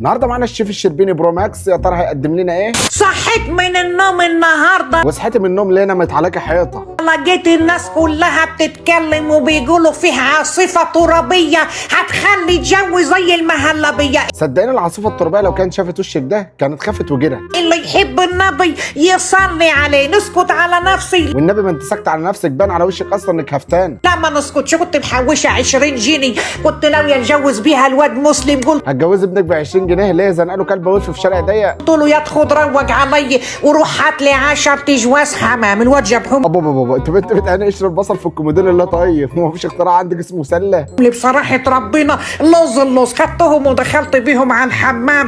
النهارده معانا الشيف الشربيني برو ماكس، يا ترى هيقدم لنا ايه؟ صحيت من النوم النهارده وصحيت من النوم لقينا متعلقه حيطه. لقيت الناس كلها بتتكلم وبيقولوا فيها عاصفة ترابية هتخلي الجو زي المهلبية. صدقني العاصفه الترابيه لو كانت شافت وشك ده كانت خافت وجرت. اللي يحب النبي يصلي عليه. نسكت على نفسي. والنبي ما انت ساكت على نفسك، بان على وشك اصلا انك هفتان. لا ما نسكتش، كنت محوشة 20 جنيه كنت ناوية اتجوز بيها الواد مسلم. قلت هتجوز ابنك ب 20 جنيه ليه؟ زنقله كلب وقف في شارع ضيق. له يا تاخد روج علي وروح هات لي 10 تجواز حمام. الواد جابهم بابا انت بتعني اشرب بصل في الكومودين اللي طيب، ما فيش اختراع عندك اسمه سله. لي بصراحة ربنا اللوز خدتهم ودخلت بيهم على الحمام.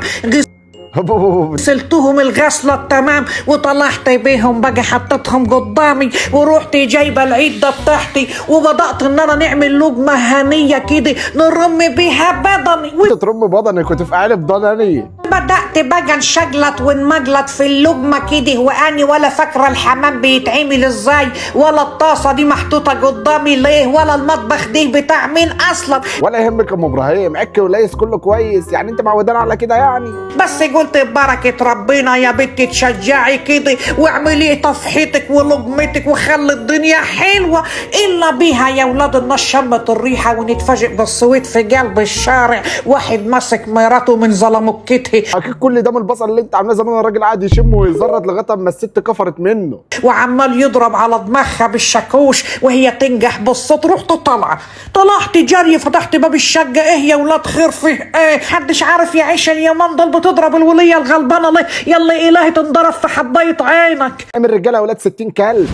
غسلتهم الغسلة التمام وطلعت بيهم بقى حطيتهم قدامي ورحت جايبة العدة بتاعتي وبدأت ان انا نعمل لقمة هنية كده نرم بيها بدني. انت ترم بدنك وتفقعلي بضناني. بدأت بقى نشجلط ونمجلط في اللقمة كده واني ولا فاكرة الحمام بيتعمل ازاي، ولا الطاسة دي محطوطة قدامي ليه، ولا المطبخ ده بتاع مين اصلا. ولا يهمك يا ام ابراهيم، عك وليس كله كويس، يعني انت معودان على كده يعني. بس قلت ببركة ربنا يا بنتي تشجعي كده واعملي طفحتك ولقمتك وخلي الدنيا حلوة. إلا بيها يا ولاد الناس شمت الريحة ونتفاجئ بالصويت في قلب الشارع، واحد ماسك مراته من ظلمكتها. اكيد كل ده من البصل اللي انت عاملاه زمان. الراجل قاعد يشم ويزرط لغايه اما الست كفرت منه، وعمال يضرب على دماغها بالشاكوش وهي تنجح بالصوت. رحت طلعت جري فتحت باب الشقة. ايه يا ولاد خير فيه ايه؟ محدش عارف يعيش اليومين دول. بتضرب الولية الغلبانة ليه؟ يلا إلهي تنضرب في حباية عينك. من رجاله اولاد 60 كلب.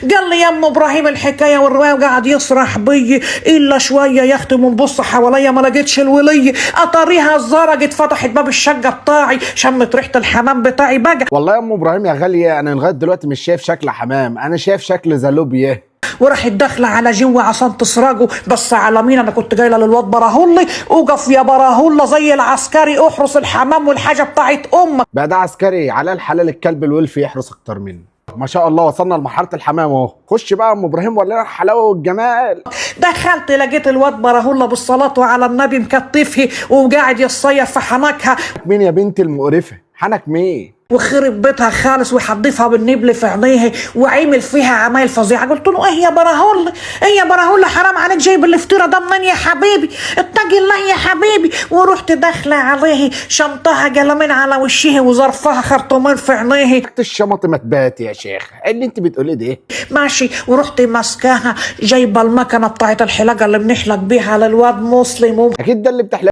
قال لي يا ام ابراهيم الحكايه والروايه وقعد يصرح بي. الا شويه يا اختي منبص حواليا ما لقيتش الوليه. اطريها زرقت فتحت باب الشقه بتاعي شمت ريحه الحمام بتاعي بقى. والله يا ام ابراهيم يا غاليه انا لغايه دلوقتي مش شايف شكل حمام، انا شايف شكل زلوبيه. وراحت داخله على جوا عشان تسرقه. بس على مين؟ انا كنت جايله للواد براهولي. اوقف يا براهوله زي العسكري احرس الحمام والحاجه بتاعت امك. بقى ده عسكري على الحلال الكلب الولفي يحرس اكتر منه. ما شاء الله وصلنا لمرحله الحمام اهو. خش بقى يا ام ابراهيم ورينا الحلاوه والجمال. دخلت لقيت الواد براهوله بالصلاه على النبي مكتفه وقاعد يصير في حنكها. مين يا بنت المقرفه؟ حنك مين؟ وخرب بيتها خالص وحضيفها بالنبل في عينيها وعمل فيها عمايل فظيعه. قلت له ايه يا براهوله؟ ايه يا براهوله حرام عليك جايب الافتراء ده منين يا حبيبي؟ اتقي الله يا حبيبي. ورحت داخله عليه شمطها قلمين على وشها وظرفها خرطومين في عينيها. الشمط ما تبات يا شيخ، ايه اللي انت بتقوليه ده؟ ماشي. ورحت ماسكاها جايبه المكنه بتاعت الحلاقه اللي بنحلق بيها للواد مسلم. اكيد ده اللي بتحلق